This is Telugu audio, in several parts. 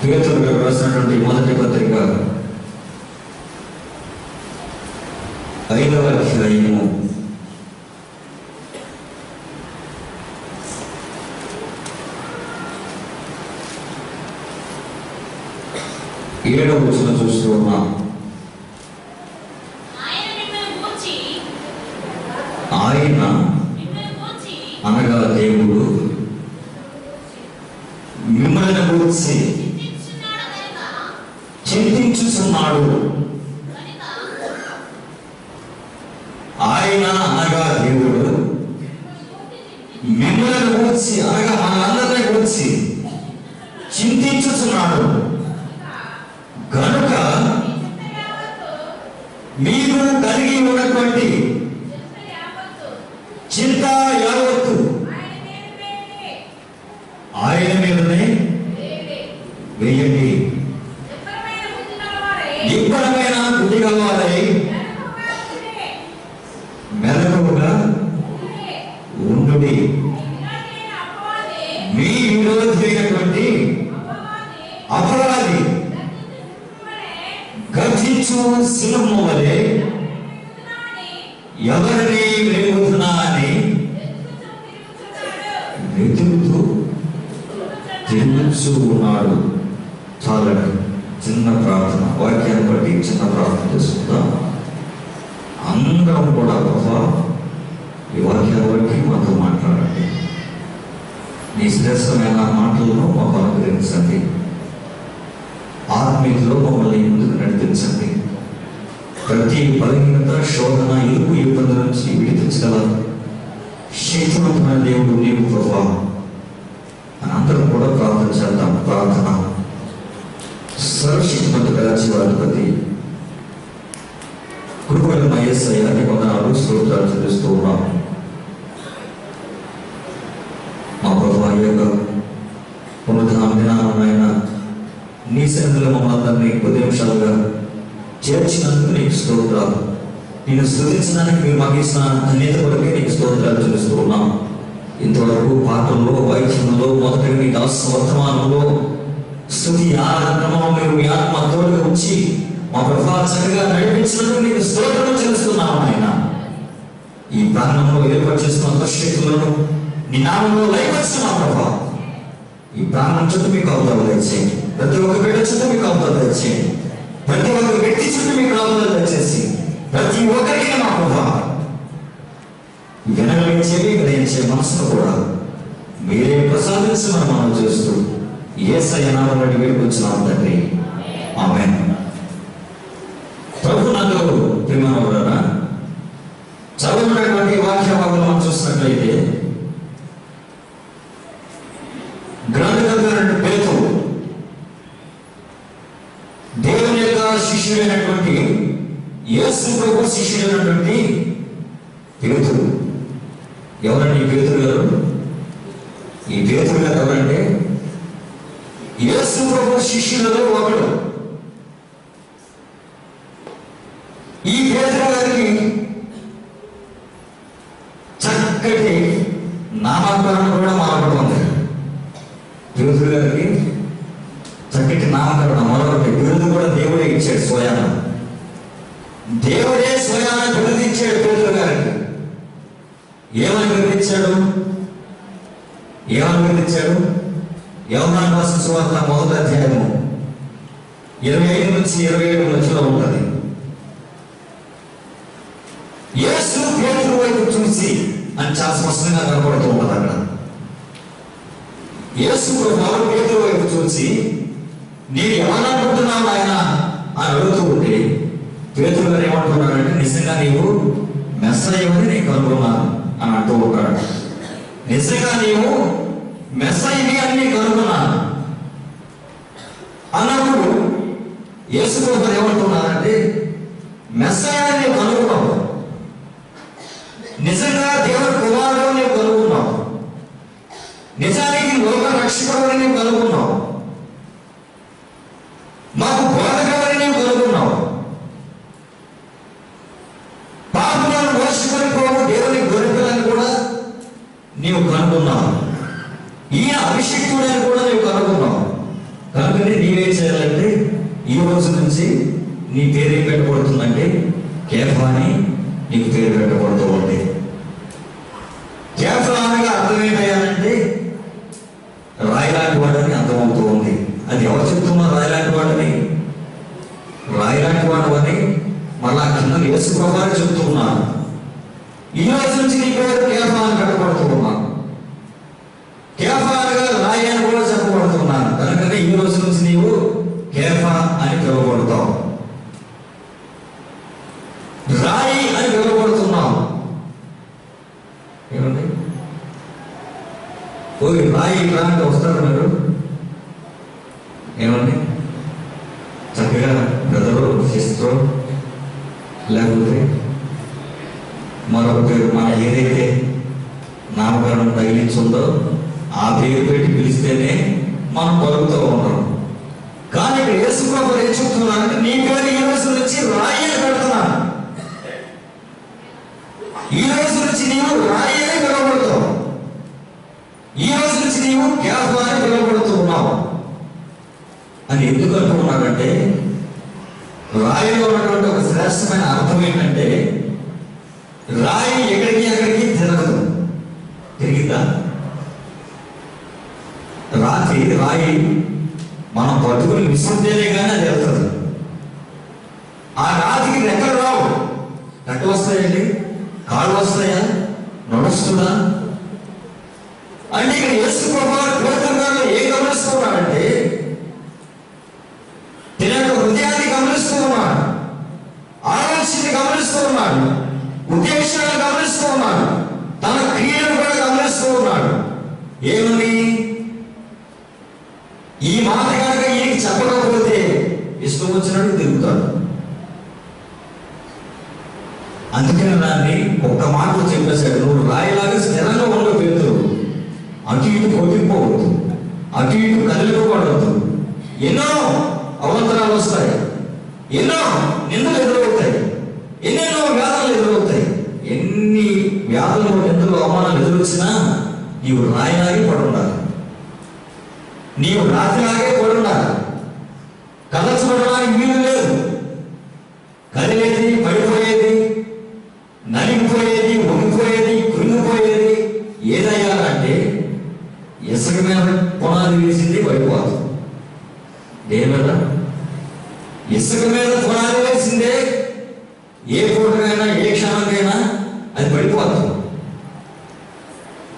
పేతురు గారు రాసినటువంటి మొదటి పత్రిక 5వ అధ్యాయము 7వ వచనం చూస్తూ ఉన్నాం. ఆయన అనగా దేవుడు మిమ్మల్ని గూర్చి చింతించుచున్నాడు. ఆయన అనగా దేవుడు మిమ్మల్ని గూర్చి అనగా మనందరినీ గూర్చి చింతించుచున్నాడు. కనుక మీరు కలిగి ఉన్నటువంటి చింత యావత్తు ఆయన మీదనే వేయండి. నిబ్బరమైన బుద్ధి గలవారై మెలకువగా ఉండుడి. మీ విరోధి అయినటువంటి అపరాధి గర్జించు సింహము వలె ఎవరిని వెలుగుతున్నా అని వెతుకుతూ తిరుగుతూ ఉన్నాడు. చాలా చిన్న ప్రార్థన, వాక్యాన్ని బట్టి చిన్న ప్రార్థన చేసుకుందాం. అందరం కూడా ప్రభా ఈ వాక్యాన్ని బట్టి మాతో మాట్లాడండి. నీ శ్రేష్టమైన మాటలను మాకు అనుగ్రహించండి. ఆత్మీయతలో మమ్మల్ని ముందుకు నడిపించండి. ప్రతి బలహీనత, శోధన, ఇరుకు ఇబ్బంది నుంచి విడిపించగల శక్తివంతమైన దేవుడు నీవు ప్రభా అని అందరం కూడా ప్రార్థన చేద్దాం. ప్రార్థన. సర్వశక్తిమంతుడా జీవాధిపతి కృపగల మా యేసయ్య నీ వందనాలు, స్తోత్రాలు చెల్లిస్తూ ఉన్నాం. మా ప్రభా యొక్క పునరుద్ధాన దినాన్న నీ సన్నిధిలో మమ్మల్ని అందరినీ కొద్ది నిమిషాలుగా చేర్చినందుకు నీకు స్తోత్రాలు. నేను స్తుతించడానికి మీరు మాకు ఇచ్చిన ధన్యత కొరకే నీకు స్తోత్రాలు చెల్లిస్తూ ఉన్నాం. ఇంతవరకు పాటల్లో, వాయిద్యంలో, మొదటి నీ దాస వర్తమానంలో స్తుతి ఆరాధనలో మీరు మీ ఆత్మ తోడుగా ఉంచి మా ప్రభా చక్కగా నడిపించినందుకు నీకు స్తోత్రం చెల్లిస్తున్నాం. ఆయన ఈ ప్రాంగణంలో ఏర్పాటు చేస్తున్న దుష్టశక్తులను నీ నామంలో లయపరుస్తున్నాం. ప్రభా ఈ ప్రాంగణం చుట్టూ మీకు అవతారాలు దయచేయండి. ప్రతి ఒక్క బిడ్డ చుట్టూ మీకు అవతారాలు దయచేయండి. ప్రతి ఒక్క వ్యక్తి చుట్టూ మీకు అవతారాలు దయచేసి ప్రతి ఒక్కరికి మా ప్రభా వినగలించేవి, గ్రహించే మనసును కూడా మీరే ప్రసాదించమని మనం చేస్తూ యేసయ్య నామములో వేడుకొంచున్నాం తండ్రి. ఆమేన్. ప్రభు నందు ప్రియమైనవారా, చదువుకున్నటువంటి వాక్య భాగంలో మనం చూసినట్లయితే గ్రంథకర్త పేతురు దేవుని యొక్క శిష్యుడైనటువంటి యేసు ప్రభు శిష్యుడైనటువంటి పేతురు. ఎవరండి ఈ పేతురు గారు? ఈ పేతురు గారు ఎవరంటే యేసు ప్రభు శిష్యులలో ఒకడు. ఈ పేతురు గారికి చక్కటి నామకరణం కూడా మారబడుతుంది. పేతురు గారికి చక్కటి నామకరణం మరొకటి బిరుదు కూడా దేవుడే ఇచ్చాడు. స్వయాన దేవుడే స్వయాన బిరుదు ఇచ్చాడు పేతురు గారికి. ఏమని బిరుదిచ్చాడు? యోహాను రాసిన సువార్త 1వ అధ్యాయము 25 నుంచి 27 మధ్యలో ఉంటుంది. యేసు పేతురు వైపు చూసి అని చాలా స్పష్టంగా కనపడుతూ ఉంటుంది. అక్కడ యేసు ప్రభు పేతురు వైపు చూసి నేను ఎవరనుకుంటున్నావు ఆయన అని అడుగుతూ ఉంటే పేతురు గారు ఏమంటున్నాడంటే నిజంగా నీవు మెస్సయ్యవని నేను కనుగొన్నాను అని అంటూ ఉంటాడు. నిజంగా నీవు మెస్సయ్యని అని నేను కనుగొన్నాను అన్నప్పుడు యేసు ప్రభు ఏమంటున్నారంటే మెస్సయ్యని నీవు కనుగొన్నావు, నిజంగా దేవుని కుమారుడు నీవు కనుగొన్నావు, నిజానికి లోక రక్షకుడు నీవు కనుగొన్నావు, మాకు బోధకుడని నీవు కనుగొన్నావు, పాపలను మోసుకొని పోవు దేవుని గొర్రెపిల్లని కూడా నీవు కనుగొన్నావు, ఈయన అభిషిక్తుడని కూడా నీవు కనుగొన్నావు. కనుక అందుకని నీవేం చేయాలంటే ఈ రోజు నుంచి నీ పేరు ఏం పెట్టబడుతుందంటే కేఫా అని నీకు పేరు పెట్టబడుతూ ఉంది. కేఫా అనగా అర్థం ఏంటంటే రాయిలాంటి వాడని అర్థమవుతూ ఉంది. అది ఎవరు చెప్తున్నారు? రాయిలాంటి వాడని, రాయిలాంటి వాడు అని మళ్ళా కింద యేసు ప్రభువు చెప్తూ ఉన్నాను. ఈ రోజు నుంచి నీ పేరు కేఫా అని పెట్టబడుతూ ఉన్నాను. కేఫా అనగా రాయి అని కూడా చెప్పబడుతున్నాను. కనుక ఈ రోజు నుంచి నీవు కేఫా అని పిలువబడతావు, రాయి అని పిలువబడుతున్నావు. ఏమండి ఓకే, రాయి ఇట్లా అంటే వస్తారు మీరు. ఏమండి చక్కగా బ్రదరు సిస్టరు లేకపోతే మరొక పేరు మన ఏదైతే నామకరణం తగిలించుందో ఆ పేరు పెట్టి పిలిస్తేనే మనం పలుకుతూ ఉంటాం. కానీ ఇక్కడ యేసు ప్రభువు ఏం చెప్తున్నానంటే నీ పేరు ఈ రోజు నుంచి రాయి అని పెడుతున్నాను. ఈ రోజు నుంచి నీవు రాయి అని పిలువబడతావు. ఈ రోజు నుంచి నీవు కేఫా అని పిలువబడుతూ ఉన్నావు అని ఎందుకు అంటున్నాడంటే రాయిలో ఉన్నటువంటి ఒక శ్రేష్టమైన అర్థం ఏంటంటే రాయి ఎక్కడికి తిరగదు. తిరిగిద్దా? రాయి మనం పట్టుకుని విసురుతేనే కానీ అది వెళ్తుంది. ఆ రాతికి రెక్కలు రావు. రెక్కలు వస్తాయండి? కాళ్ళు వస్తాయా? నడుస్తుందా? అంటే ఇక్కడ యేసు ప్రభువు పేతురుగారు ఏం గమనిస్తున్నాడంటే తన యొక్క హృదయాన్ని గమనిస్తూ ఉన్నాడు, ఆలోచనని గమనిస్తూ ఉన్నాడు, ఉద్దేశాలను గమనిస్తూ ఉన్నాడు, తన క్రియలను కూడా గమనిస్తూ ఉన్నాడు. ఏమని? ఈ మాట కనుక ఈయనకి చెప్పకపోతే ఇష్టం వచ్చినట్టు తిరుగుతాడు. అందుకని దాన్ని ఒక్క మాటలో చెప్పేశాడు, నువ్వు రాయిలాగా స్థిరంగా ఉండే పేతురు, అటు ఇటు కొట్టిపోవద్దు, అటు ఇటు కదిలిపోవద్దు. ఎన్నో అవంతరాలు వస్తాయి, ఎన్నో నిందలు ఎదురవుతాయి, ఎన్నెన్నో వ్యాధులు ఎదురవుతాయి. ఎన్ని వ్యాధులు నిందలు అవమానాలు ఎదురొచ్చినా నీవు రాయిలాగే పడి ఉండాలి, నీవు రాతిలాగే పడి ఉండాలి. కదల్చబడడానికి వీలు లేదు. కదిలేది, పడిపోయేది, నలిగిపోయేది, వంగిపోయేది, కృంగిపోయేది ఏదయ్యాలంటే ఇసుక మీద పునాది వేసింది పడిపోదు. దేని మీద? ఇసుక మీద పునాది వేసిందే ఏ పూటకైనా ఏ క్షణంకైనా అది పడిపోదు.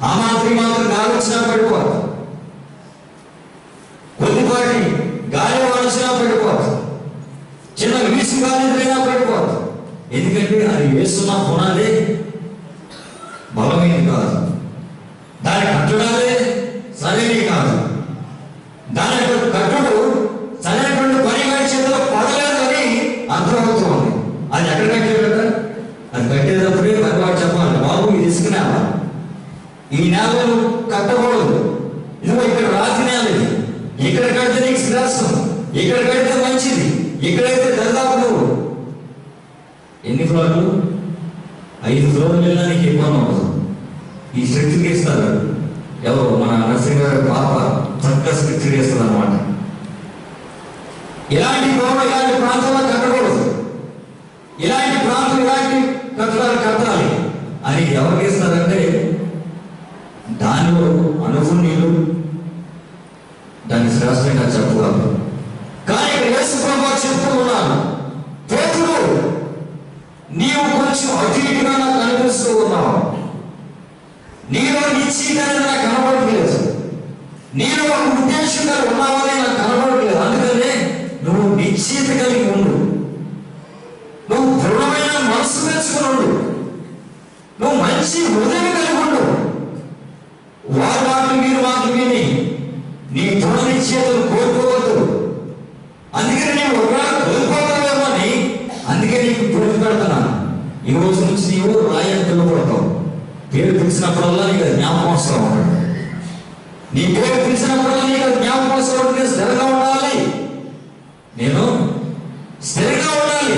ఆ మాత్రం గాలి వచ్చినా పడిపోదు, కొద్దిపాటి గాలి వచ్చినా పడిపోదు, చిన్న వీసు గాలి ఎదురైనా పడిపోదు. ఎందుకంటే అది వేస్తున్న పునాదే బలమైనది కాదు, దాని కట్టడాలే సరైనవి కాదు, దాని కట్టడు సరైనటువంటి పని వారి చేతిలో పడలేదు అని అర్థమవుతుంది. అది ఎక్కడ కట్టేట? అది కట్టేటప్పుడే పనివాడు చెప్పాలి, బాబు ఇది ఇసుక నేల, ఈ నేలను కట్టకూడదు, ఇదిగో ఇక్కడ రాతి నేల, ఇది ఇక్కడ కడితే నీకు శ్రేష్టం, ఇక్కడ కడితే మంచిది, ఇక్కడైతే దరిదాపు నువ్వు ఎన్ని ఫ్లోర్లు? 5 ఫ్లోర్లు వెళ్ళడానికి ఇబ్బంది ఉండదు. ఈ స్ట్రిక్ట్ ఇస్తారు ఎవరు? మన నర్సింగ్ గారి పాప చక్కగా స్ట్రిక్ట్ చేస్తుంది అనమాట. ఇలాంటి ఇలాంటి ప్రాంతాల్లో కట్టకూడదు, ఇలాంటి ప్రాంతం ఇలాంటి కట్టడాలు కట్టాలి అని ఎవరికి ఇస్తారంటే దానిలో అనుభూతులు దాన్ని శ్రేష్టంగా చెప్పగలరు. కానీ ఇక్కడ యేసు ప్రభువు చెప్తూ ఉన్నాను, పేతురు నీవు కొంచెం అటు ఇటుగా నాకు కనిపిస్తూ ఉన్నావు, నీలో నిశ్చయితనే నాకు కనబడట్లేదు, నీలో ఒక ఉద్దేశంగా ఉన్నావని నాకు కనబడట్లేదు. అందుకనే నువ్వు నిశ్చయిత కలిగి ఉండు, నువ్వు దృఢమైన మనసు తెచ్చుకుని ఉండు, నువ్వు మంచి హృదయం కలిగి ఉండు. వారి మాటలు మీరు మాటలు విని నీ దృఢ నిశ్చయితను కోరుకోవద్దు. అందుకని నీవు ఒకవేళ కోల్పోతావేమో అని అందుకే నీకు పిలుపు పెడుతున్నాను. ఈ రోజు నుంచి నీవు రాయని పిలువబడతావు. పేరు పిలిచినప్పుడల్లా నీకు జ్ఞాపకం వస్తూ ఉంటాడు. నీ పేరు పిలిచినప్పుడల్లా నీకు జ్ఞాపకం వస్తూ ఉంటుంది. స్థిరంగా ఉండాలి, నేను స్థిరంగా ఉండాలి,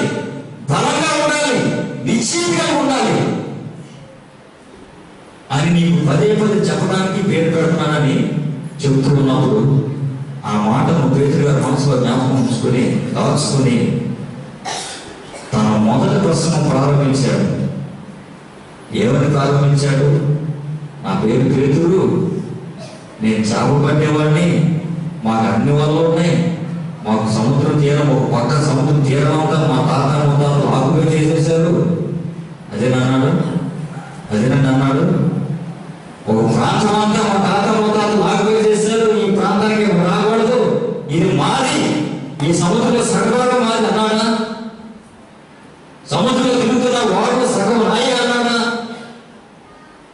బలంగా ఉండాలి, నిశ్చయంగా ఉండాలి అని నీకు పదే పదే చెప్పడానికి పేరు పెడుతున్నానని చెబుతూ ఉన్నప్పుడు ఆ ఆ మాటను పేతురు గారి మనసులో జ్ఞాపకం ఉంచుకొని దాచుకొని తన మొదటి ప్రసంగం ప్రారంభించాడు. ఏమని ప్రారంభించాడు? నా పేరు పేతురు, నేను చేప పట్టేవాడిని, మాకు అన్ని వల్ల ఉన్నాయి, మాకు సముద్రం తీరం, ఒక పక్క సముద్రం తీరం అంతా మా తాత మొత్తాలు ఆకుపై చేసేసారు. అదేనన్నాడు. ఒక ప్రాంతం అంతా మా తాత మొత్తాలు ఆకుపై చేశారు, ఈ ప్రాంతానికి రాకూడదు, ఇది మాది, ఈ సముద్రంలో సగభాగం మాది అన్నాడా? సముద్రంలో తిరుగుతున్న వాడు సగం రాయి అన్నాడా?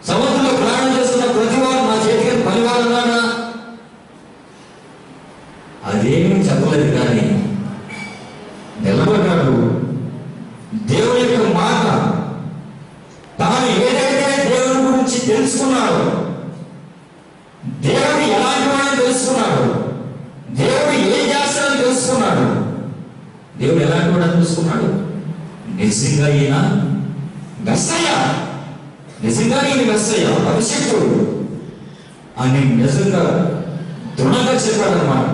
సముద్రంలో ప్రయాణం చేస్తున్న ప్రతి వాడు నా చేతికి పనివాడు అన్నాడా? అదేమీ చెప్పలేదు. కానీ నిలబడ్డాడు. దేవుని యొక్క మాట, తాను ఏదైతే దేవుని గురించి తెలుసుకున్నాడు, దేవుడు ఎలాంటి వాడిని తెలుసుకున్నాడు, దేవుడు ఏం చేస్తాడని తెలుసుకున్నాడు. దేవుడు ఎలాంటి వాడని తెలుసుకున్నాడు? నిజంగా ఈయన మెస్సయ్య, నిజంగా ఈయన మెస్సయ్య, అభిషేకుడు అని నిజంగా దృఢంగా చెప్పాడన్నమాట.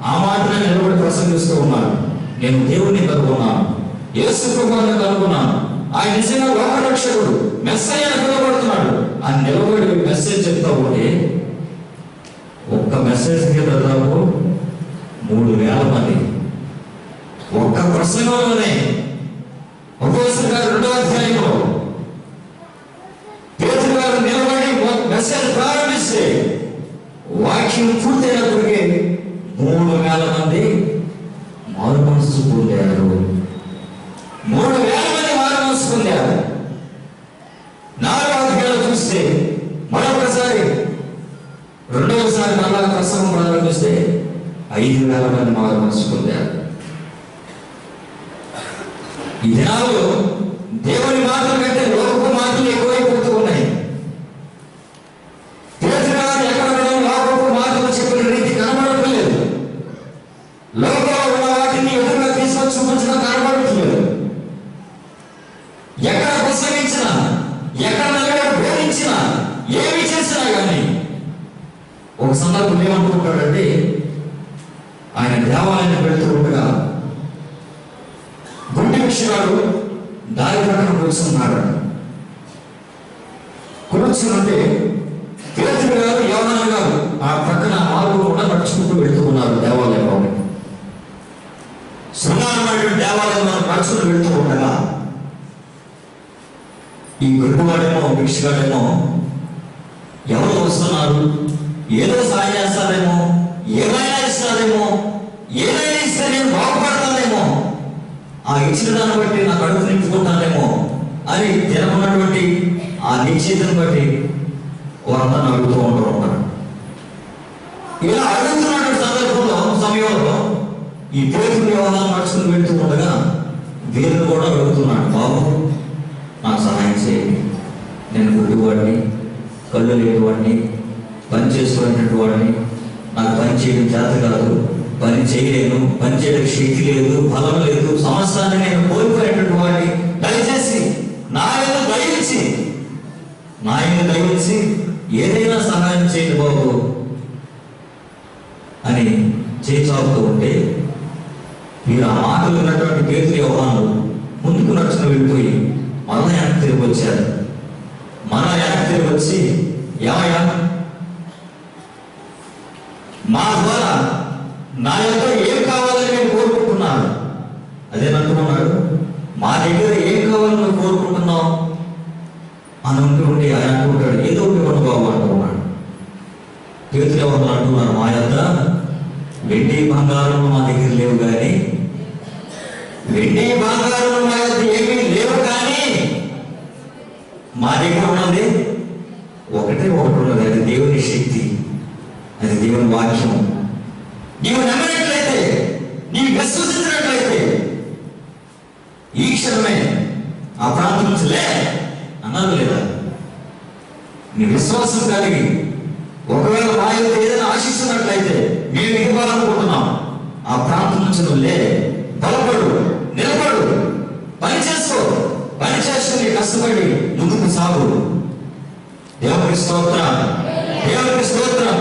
ఆ మాటనే నిలబడి ప్రసంగిస్తూ ఉన్నాను. నేను దేవుడిని కనుగొన్నాను, యేసు ప్రభువుని కనుగొన్నాను, ఆయన నిజంగా లోకరక్షకుడు, మెస్సయ్య అని పిలువబడుతున్నాడు అని నిలబడి మెసేజ్ చెప్తా ఉంటే ఒక్క మెసేజ్కి దాదాపు 3000 మంది ఒక్క ప్రసంగంలోనే. అపోస్తలుల గారు 2వ అధ్యాయంలో పేతురు గారు నిలబడి మెసేజ్ ప్రారంభిస్తే వాక్యం పూర్తయినప్పటికీ 3000 మంది మారు మనసు పొందారు. 3000 మంది మారు మనసు పొందారు. 4వ అధ్యాయంలో చూస్తే మరొకసారి రెండవసారి మళ్ళా ప్రసంగం ప్రారంభిస్తే 5000 మంది మారు మనసు పొందారు. ఈ దినాల్లో దేవుని మాటల కంటే లోకపు మాటలు ఎక్కువైపోతూ ఉన్నాయి. పేతురు గారు ఎక్కడ లోకపు మాటలు చెప్పిన రీతి కనబడట్లేదు. లోకంలో ఉన్న వాటిని ఎదురుగా తీసుకొని చూపించడం కనబడట్లేదు. ఎక్కడ ప్రసంగించినా, ఎక్కడ బోధించినా, ఏమి చేసినా కానీ ఒక సందర్భం ఏమంటూ ఉంటాడంటే, ఆయన దేవాలయానికి వెళ్తూ ఉండగా గుండె విషయాలు దారి ప్రక్కన కూర్చున్నాడు. కూర్చుంటే పేతురు గారు, యోహాను గారు ఆ ప్రక్కన మార్గం కూడా నడుచుకుంటూ వెళ్తూ ఉన్నారు దేవాలయంలో. శృంగారమైన దేవాలయం నడుచుకుంటూ వెళ్తూ ఉండగా ఈ గురువాడేమో భిక్షగాడేమో ఎవరు వస్తున్నారు, ఏదో సాయం చేస్తారేమో, ఏమైనా ఇస్తారేమో, ఏదైనా ఇస్తే నేను బాగుపడతానేమో, ఆ ఇచ్చిన దాన్ని బట్టి నా కడుపు నింపుకుంటానేమో అని జనమున్నటువంటి ఆ నిశ్చితను బట్టి వారందరూ అడుగుతూ ఉంటారు. ఇలా అడుగుతున్నటువంటి సమయంలో ఈ పేతురు వ్యవహారం నడుచుకుని వెళ్తూ ఉండగా వీరిని కూడా అడుగుతున్నాడు, బాబు నాకు సహాయం చేయండి, నేను గుడ్డివాడిని, కళ్ళు లేనివాడిని, పని చేసుకునేటువంటి వాడిని, నాకు పని చేయడం చేత కాదు, పని చేయలేను, పని చేయడం శక్తి లేదు, బలం లేదు, సమస్తాన్ని నేను కోల్పోయినటువంటి వాడిని, దయచేసి నా మీద దయచేసి ఏదైనా సహాయం చేయండి బాబు అని చేచాపుతూ ఉంటే మీరు ఆ మాటలు విన్నటువంటి పేతురు యోహాను ముందుకు నడుచుకుని వెళ్ళిపోయి మరలా వెనక్కి తిరిగి వచ్చారు. వచ్చి ఏమయ్యా, మా ద్వారా నా యొక్క ఏం కావాలని నేను కోరుకుంటున్నాను. అదేనంటున్నాడు, మా దగ్గర ఏం కావాలని నువ్వు కోరుకుంటున్నావు అని ఉంటే ఆయన అంటుంటాడు, ఏదో ఒకటి ఇవ్వండి బాబు అంటున్నాడు. పేతురు ఎవరు అంటున్నారు, మా యొక్క వెండి బంగారం మా దగ్గర లేవు, కానీ వెండి బంగారం మా యొక్క ఏమీ లేవు, కానీ మా దగ్గర ఉన్నది ఒకటి ఉన్నది, అది దేవుని శక్తి, అది దేవుని వాక్యం. నీవు నమ్మినట్లయితే, నీవు విశ్వసించినట్లయితే ఈ క్షణమే ఆ ప్రాంతం నుంచి లే అన్నారు లేదా? నీ విశ్వాసం కలిగి ఒకవేళ మా యొక్క ఏదైనా ఆశిస్తున్నట్లయితే మేము ఇవ్వాలనుకుంటున్నాం, ఆ ప్రాంతం నుంచి నువ్వు లే, బలపడు, నిలబడు, పని చేసుకో, పని చేసుకుని కష్టపడి ముందుకు సాగు. దేవునికి స్తోత్రం, దేవునికి స్తోత్రం.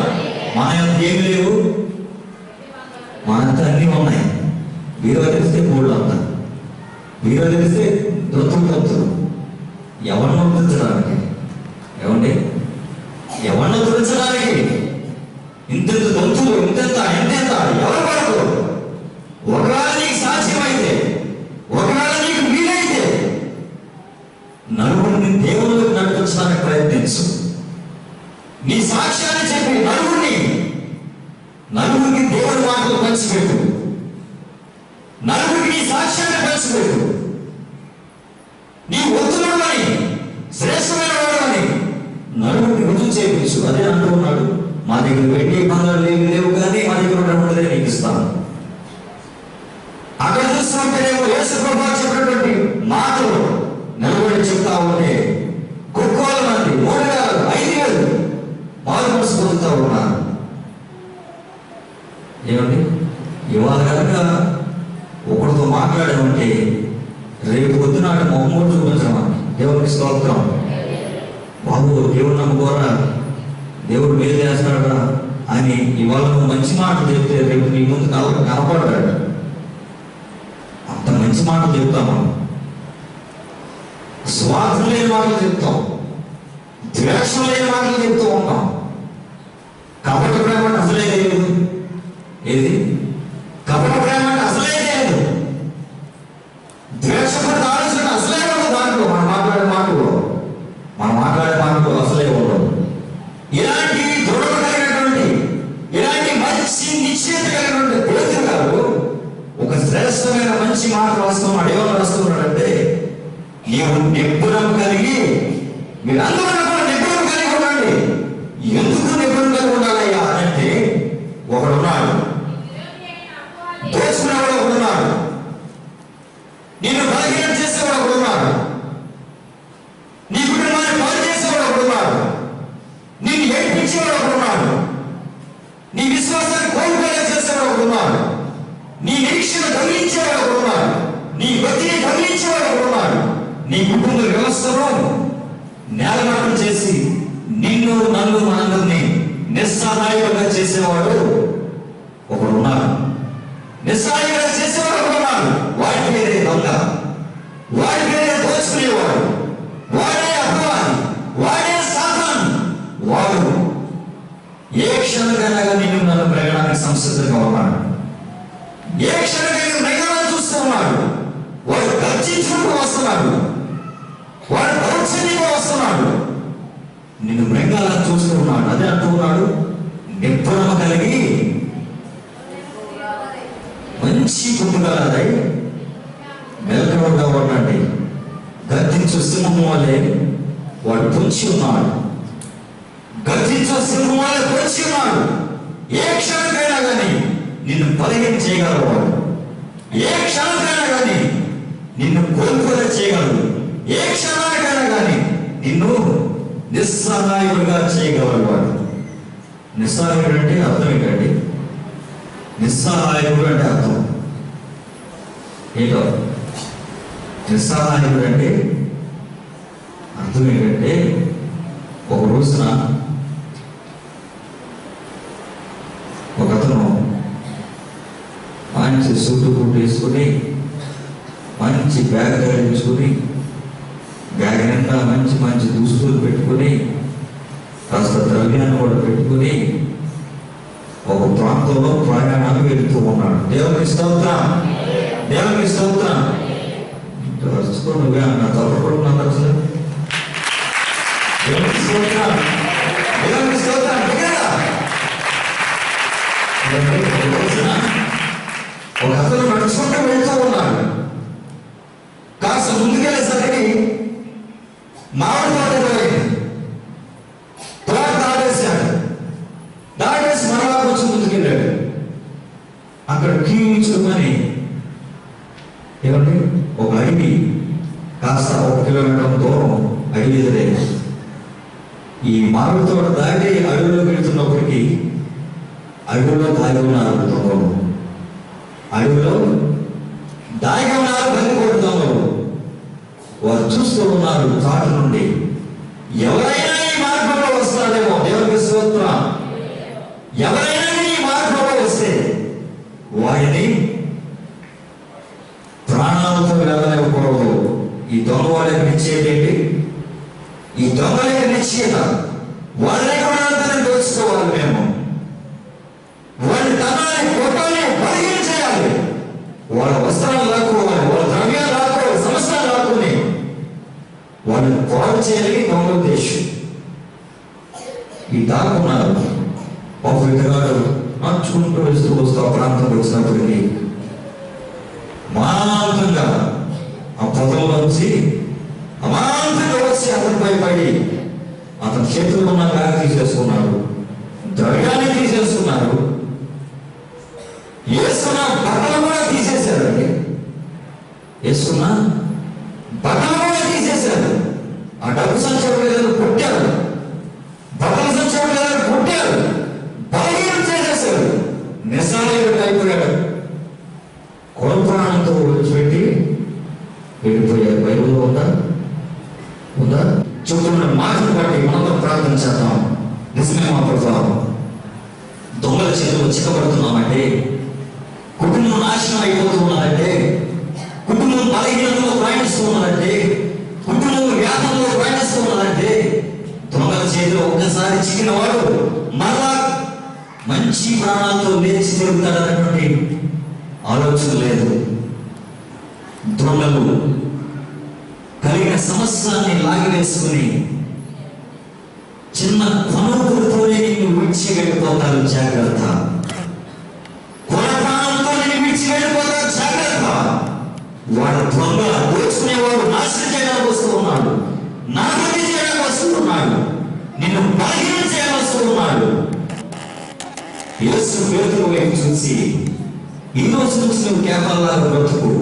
మా యొక్క ఏమి లేవు, మనంతా అన్నీ ఉన్నాయి. వీరో తెలిస్తే మూడు అంతా, వీరో తెలిస్తే దొంతులు ఎవరిని గుర్తించడానికి, ఏమండి ఎవరిని గుర్తించడానికి ఇంతెంత దొంతులు, ఎంతెంత ఎవరు పడదు. ఒకవేళ నీకు సాధ్యమైతే, ఒకవేళ నీకు వీలైతే నలుగురిని దేవుళ్ళకి నడిపించడానికి ప్రయత్నించు. నీ సాక్ష్యాన్ని చెప్పి నలుగురికి దేవుడి మాటలు పంచిపెట్టు. నలుగురికి నీ సాక్ష్యాన్ని పంచిపెట్టు. నీ ఒత్తులని శ్రేష్టమైన వాడని నలుగురికి రుజువు చేయించు. అదే అంటూ ఉన్నాడు, మా దగ్గర వెండి బంగారు లేవు కానీ మా దగ్గర ఉన్నదే నీకు ఇస్తాను. అక్కడ చూస్తుంటేనేమో యేసు ప్రభువు చెప్పినటువంటి మాటలు నిలబడి చెప్తా ఉంటే గొప్పల మంది 3,000, 5,000 మారు మనసు పొందుతూ ఉన్నారు. ఏమండి ఇవాళ కనుక ఒకరితో మాట్లాడామంటే రేపు పొద్దునాడు మొహమ్మూడు చూపించడం. దేవునికి స్తోత్రం. బాబు దేవుడు నమ్ముకోరా, దేవుడు మేలు చేస్తాడా అని ఇవాళ నువ్వు మంచి మాటలు చెప్తే రేపు నీ ముందు కనపడ్డాడు. అంత మంచి మాటలు చెప్తాం మనం. స్వార్థం లేని మాటలు చెప్తాం, ద్వేషం లేని మాటలు చెప్తూ ఉంటాం. కపట ప్రేమ అంటే అసలే లేదు. ఏది కపట ప్రేమ అంటే అసలే లేదు. ద్వేషపడి ఆలోచన అసలే ఉండదు దాంట్లో. మనం మాట్లాడే మాటలు అసలే ఉండవు. ఇలాంటి దృఢత కలిగినటువంటి, ఇలాంటి మంచి నిశ్చయత కలిగినటువంటి పేతురు గారు ఒక శ్రేష్టమైన మంచి మాట రాస్తున్నాడు. ఎవరు రాస్తున్నాడంటే, నీవు నిపుణం కలిగి, మీరందరూ కూడా నిపుణం కలిగి ఉండండి. ఎందుకు నిపుణం కలిగి ఉండాలయ్యా అంటే, ఒకడున్నాడు దోచుకునేవాడు, ఒకడున్నాడు నిన్ను బలహీనం చేసేవాడు, ఒకడున్నాడు నీ కుటుంబాన్ని పాడు చేసేవాడు, ఒకడున్నాడు నిన్ను ఏడ్పించేవాడు, ఒకడున్నాడు నీ విశ్వాసాన్ని కోల్పోయేలా చేసేవాడు, ఒకడున్నాడు నీ నిరీక్షణ తగిలించేవాడు, ఒకడున్నాడు నీ గతిని తగిలించేవాడు, ఒకడున్నాడు నీ కుటుంబ వ్యవస్థను నేలమట్టం చేసి నిన్ను నన్ను మనందరినీ నిస్సహాయులుగా చేసేవాడు ఒకడున్నాడు. నిస్సహాయులుగా చేసేవాడు ఒకడున్నాడు. వాడి పేరే దొంగ, వాడి పేరే దోచుకునేవాడు, వాడే అపవాది, వాడే సాతాను. వాడు ఏ క్షణంగా నిన్ను నన్ను ప్రయాణానికి సంసిద్ధంగా ఉన్నాడు. ఏ క్షణంగా ప్రయాణాలు చూస్తూ ఉన్నాడు. వాడు గర్జించుకుంటూ వస్తున్నాడు, వాడు దౌర్జన్యంగా వస్తున్నాడు, నిన్ను మృంగాలను చూస్తూ ఉన్నాడు. అదే అంటూ ఉన్నాడు, నిపుణమ కలిగి మంచి పుట్టుకలదై మెలకువగా ఉండండి. గర్జించు సింహం వల్లే వాడు పొంచి ఉన్నాడు. గర్జించు సింహం వల్లే పొంచి ఉన్నాడు. ఏ క్షణంకైనా కానీ నిన్ను బలహీన చేయగలవాడు. ఏ క్షణంకైనా కానీ నిన్ను కోల్పోలే చేయగలడు. ఏ క్షణానికైనా కానీ నిన్ను నిస్సహాయుడుగా చేయగలవాడు. నిస్సహాయుడు అంటే అర్థం ఏంటండి? నిస్సహాయుడు అంటే అర్థం ఏంటో? నిస్సహాయుడు అంటే అర్థం ఏంటంటే, ఒక రోజున ఒకతను మంచి సూటు బూటు వేసుకుని, మంచి బ్యాగ్ ధరించుకుని, బ్యాగ్ నిండా మంచి మంచి దుస్తులు పెట్టుకుని, కాస్త ద్రవ్యాన్ని కూడా పెట్టుకుని ఒక ప్రాంతంలో ప్రయాణాన్ని వెళుతూ ఉన్నాడు. దేవునికి స్తోత్రం, దేవునికి స్తోత్రం. నువ్వే అన్న తప్పకుండా అసలు దేవునికి స్తోత్రం, దేవునికి స్తోత్రం. ఒక అతను నడుచుకుంటూ వెళ్తూ ఉన్నాడు. కాస్త ముందుకెళ్ళేసరికి మామిడి తోట ఎదురైంది. తోట దాటేశాడు. దాటేసి మరలా కొంచెం ముందుకెళ్ళాడు. అక్కడ కీచుమని ఏమండి ఒక అడవి, కాస్త 1 కిలోమీటర్ దూరం అడవి ఎదురైంది. ఈ మామిడి తోట దాటి అడవిలో వెళ్తున్నప్పటికీ అడవిలో దాగి ఉన్నారు దొంగలు. అడవిలో దాగి ఉన్నారు బందిపోటు దొంగలు. వారు చూస్తూ ఉన్నారు చాటు నుండి. ఎవరైనా ఈ మార్గంలో వస్తాడేమో, దేవునికి స్తోత్రం. ఎవరైనా ఈ మార్గంలో వస్తే దొంగ వాళ్ళ యొక్క నిశ్చయత ఏంటి? ఈ దొంగల యొక్క నిశ్చయత వాళ్ళని కూడా దోచుకోవాలి. మేము వాళ్ళ ధనాన్ని కొట్టాలి, బలహీన చేయాలి, వాళ్ళ వస్త్రాలు లాక్కోవాలి, వాళ్ళ ద్రవ్యాలు లాక్కోవాలి, సంవత్సరాలు లాక్కుని వాళ్ళని పాడు చేయాలి దొంగల ఉద్దేశం. ఈ దాక్కున్నారు. ఒక విధగాడు నడుచుకుంటూ వస్తూ ఆ ప్రాంతం వచ్చినప్పటికీ అమాంతంగా ఆ పొదలోంచి అమాంతంగా వచ్చి అతనిపై పడి అతని చేతుల్లో ఉన్న బ్యాగ్ తీసేసుకున్నాడు, ద్రవ్యాన్ని తీసేసుకున్నారు, వేసుకున్న బట్టలు కూడా తీసేశారండి. వేసుకున్న బట్టలు కూడా తీసేశారు. ఆ డబ్బు సంచయం కొట్టారు, బట్టల సంచయం కొట్టారు, బలహీనం చేసేశారు. నిస్సాయుడు అయిపోయాడు. కొనుప్రాణంతో విడిచిపెట్టి వెళ్ళిపోయారు. బైబిల్లో ఉందా? చెప్తున్న మాటను బట్టి మనతో ప్రార్థన చేద్దాం. నిజమే మా ప్రభావం. దొంగల చేతులు చిక్కబడుతున్నామంటే, కుటుంబం నాశనం అయిపోతూ ఉన్నదంటే, కుటుంబం బలహీనంలో ప్రయాణిస్తూ ఉన్నదంటే, కుటుంబం వ్యాధంలో ప్రయాణిస్తూ ఉన్నదంటే, దొంగల చేతిలో ఒక్కసారి చిక్కిన వాడు మరలా మంచి ప్రాణాలతో లేచి తిరుగుతాడన్నటువంటి ఆలోచన లేదు. దొంగలు కలిగిన సమస్యని లాగివేసుకుని చిన్న కొనుగోలుతోనే నిన్ను విడిచి వెళ్ళిపోతారు. జాగ్రత్త. కొన ప్రాణంతో నిన్ను విడిచి వెళ్ళిపోతారు. జాగ్రత్త. వాడు దొంగ దోచుకునేవాడు నాశనం చేయడానికి వస్తూ ఉన్నాడు, నాశనం చేయడానికి వస్తూ ఉన్నాడు, నిన్ను బలహీనం చేయడానికి వస్తూ ఉన్నాడు. యేసు పేతురు వైపు చూసి, ఈ రోజు నుంచి నువ్వు కేవలాగా బ్రతుకు,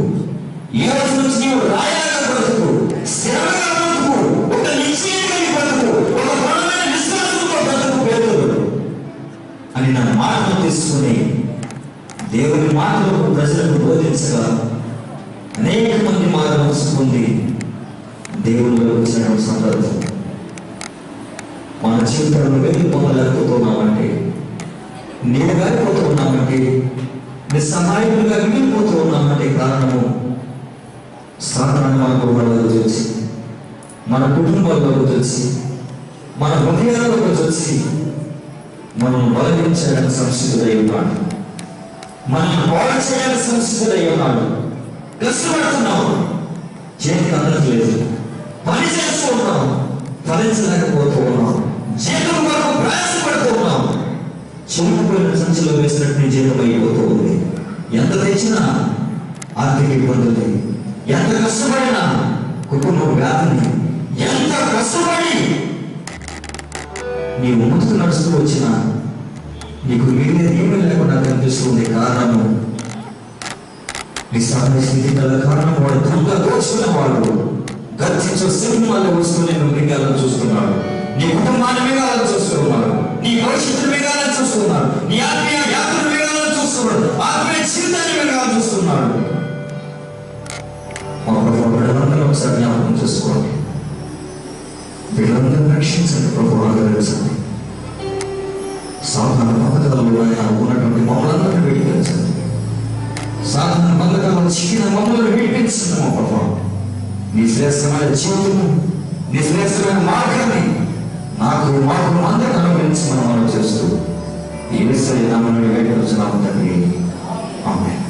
ఈ రోజు నుంచి నువ్వు రాయలాగా బ్రతుకు, స్థిరంగా బ్రతుకు, ఒక నిశ్చయంగా బ్రతుకు, ఒక బలమైన విశ్వాసంతో బ్రతుకు పేతురు అని నా మాటను తీసుకుని దేవుని మాటలు ప్రజలకు బోధించగా అనేక మంది మార్గం పొంది దేవుళ్ళు వచ్చిన సందర్భం. మన జీవితంలో వెళ్ళి పొందలేకపోతున్నామంటే, నేను గారిపోతూ ఉన్నామంటే, నిస్సహాయులుగా మిగిలిపోతూ ఉన్నామంటే కారణము సాధారణ మన గృహాలకు వచ్చి, మన కుటుంబాల్లోకి వచ్చి, మన హృదయాలకు వచ్చి మనం బలగించడానికి సంసిద్ధుడై ఉన్నాడు, మనం పాడు చేయడానికి సంసిద్ధుడై ఉన్నాడు. కష్టపడుతున్నాము, చేతికి అందట్లేదు, పని చేస్తూ ఉన్నాం, ఫలించలేకపోతూ ఉన్నాం, జీతం వరకు ప్రయాసపడుతూ ఉన్నాం. చిన్నపోయిన సంచిలో వేసినట్టు నీ జీతం అయిపోతూ ఉంది. ఎంత తెచ్చినా ఆర్థిక ఇబ్బందులు, ఎంత కష్టపడినా కుటుంబ వ్యాధిని, ఎంత కష్టపడి నీ ముందుకు నడుస్తూ వచ్చినా నీకు మిగిలిన ఏమీ లేకుండా కనిపిస్తుంది. కారణము నీ సాధారణ స్థితి గల కారణం వాడు దొంగ దోచుకున్న వాడు గర్జించే సింహాలు వస్తూ నేను మిగాలని చూస్తున్నాడు. నీ కుటుంబాన్ని మిగాలని చూస్తున్నాడు, నీ భవిష్యత్తును మిగాలని చూస్తున్నాడు, నీ ఆత్మీయ యాత్రను మిగాలని చూస్తున్నాడు, ఆత్మీయ జీవితాన్ని మిగాలని చూస్తున్నాడు. మా ప్రభు వీళ్ళందరూ ఒకసారి జ్ఞాపకం చేసుకోండి. వీళ్ళందరూ రక్షించండి ప్రభు, ఆదరించండి. సాధారణ పథకాలలో ఉన్నటువంటి మమ్మల్ని విడిపించండి. సాధారణ బంధకాలను చిక్కిన మమ్మల్ని విడిపించండి మా ప్రభు. నీ శ్రేష్టమైన జీవితము, నీ శ్రేష్టమైన మార్గాన్ని మాకు అందరికీ అనుభవించి మనం చేస్తూ ఈ విషయాన్ని వేడుకొచ్చున్నాము తండ్రి. ఆమేన్.